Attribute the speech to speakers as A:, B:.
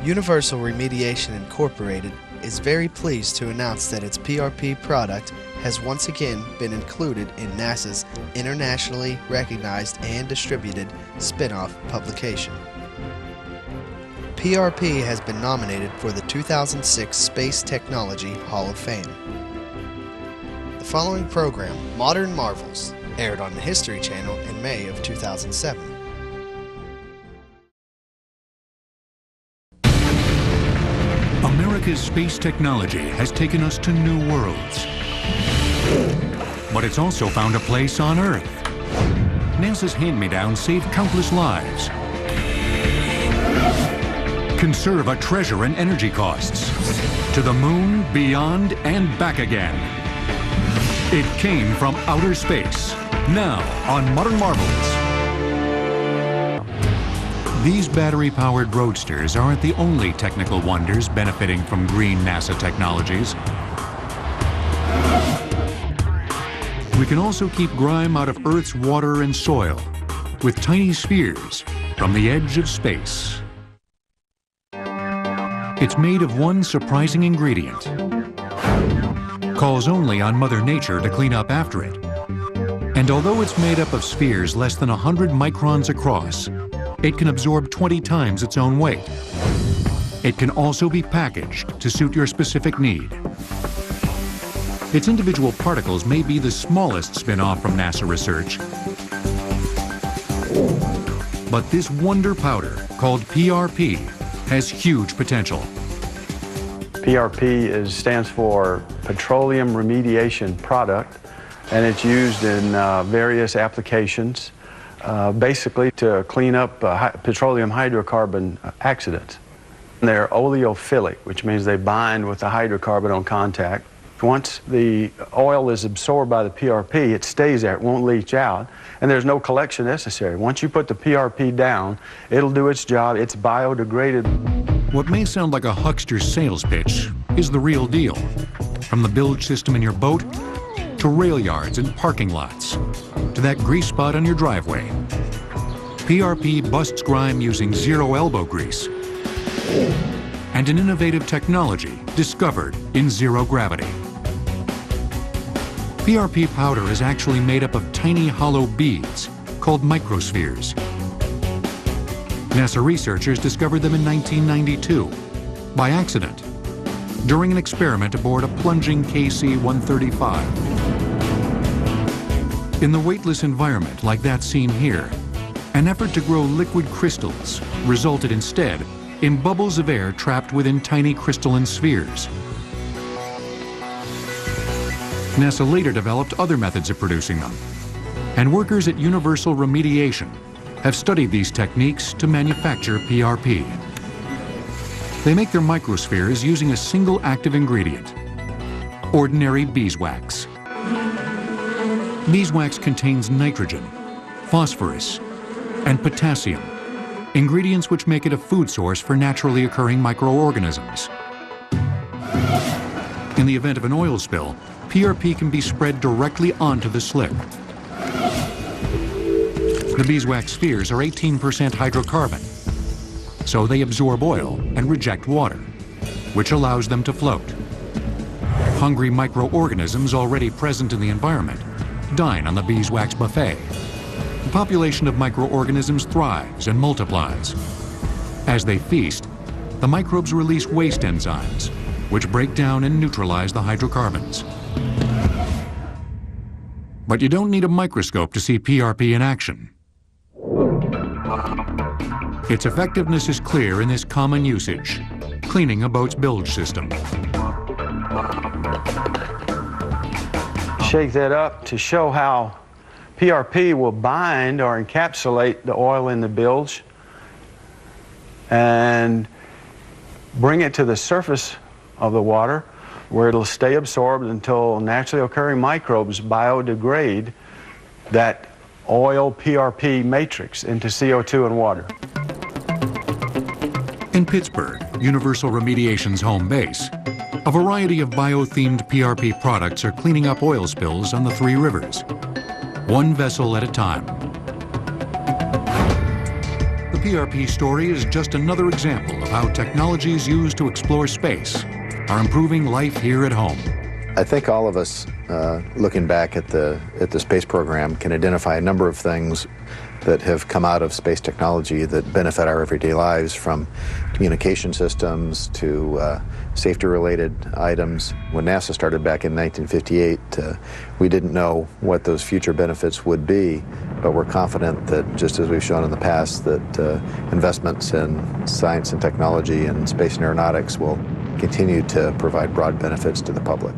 A: Universal Remediation Incorporated is very pleased to announce that its PRP product has once again been included in NASA's internationally recognized and distributed spin-off publication. PRP has been nominated for the 2006 Space Technology Hall of Fame. The following program, Modern Marvels, aired on the History Channel in May of 2007.
B: America's space technology has taken us to new worlds. But it's also found a place on Earth. NASA's hand-me-down saved countless lives. Conserve a treasure in energy costs. To the moon, beyond, and back again. It came from outer space. Now on Modern Marvels. These battery-powered roadsters aren't the only technical wonders benefiting from green NASA technologies. We can also keep grime out of Earth's water and soil with tiny spheres from the edge of space. It's made of one surprising ingredient. Calls only on Mother Nature to clean up after it. And although it's made up of spheres less than 100 microns across, it can absorb 20 times its own weight. It can also be packaged to suit your specific need. Its individual particles may be the smallest spin-off from NASA research, but this wonder powder, called PRP, has huge potential.
C: PRP stands for Petroleum Remediation Product, and it's used in various applications, basically to clean up petroleum hydrocarbon accidents. And they're oleophilic, which means they bind with the hydrocarbon on contact. Once the oil is absorbed by the PRP, it stays there, it won't leach out, and there's no collection necessary. Once you put the PRP down, it'll do its job, it's biodegraded.
B: What may sound like a huckster's sales pitch is the real deal. From the bilge system in your boat, to rail yards and parking lots, to that grease spot on your driveway. PRP busts grime using zero elbow grease and an innovative technology discovered in zero gravity. PRP powder is actually made up of tiny hollow beads called microspheres. NASA researchers discovered them in 1992 by accident during an experiment aboard a plunging KC-135. In the weightless environment like that seen here, an effort to grow liquid crystals resulted instead in bubbles of air trapped within tiny crystalline spheres. NASA later developed other methods of producing them, and workers at Universal Remediation have studied these techniques to manufacture PRP. They make their microspheres using a single active ingredient, ordinary beeswax. Beeswax contains nitrogen, phosphorus, and potassium, ingredients which make it a food source for naturally occurring microorganisms. In the event of an oil spill, PRP can be spread directly onto the slick. The beeswax spheres are 18% hydrocarbon, so they absorb oil and reject water, which allows them to float. Hungry microorganisms already present in the environment dine on the beeswax buffet. The population of microorganisms thrives and multiplies. As they feast, the microbes release waste enzymes, which break down and neutralize the hydrocarbons. But you don't need a microscope to see PRP in action. Its effectiveness is clear in this common usage, cleaning a boat's bilge system.
C: Shake that up to show how PRP will bind or encapsulate the oil in the bilge and bring it to the surface of the water where it'll stay absorbed until naturally occurring microbes biodegrade that oil PRP matrix into CO2 and water.
B: In Pittsburgh, Universal Remediation's home base, a variety of bio-themed PRP products are cleaning up oil spills on the three rivers, one vessel at a time. The PRP story is just another example of how technologies used to explore space are improving life here at home.
D: I think all of us, looking back at the space program, can identify a number of things that have come out of space technology that benefit our everyday lives, from communication systems to safety-related items. When NASA started back in 1958, we didn't know what those future benefits would be, but we're confident that, just as we've shown in the past, that investments in science and technology and space and aeronautics will continue to provide broad benefits to the public.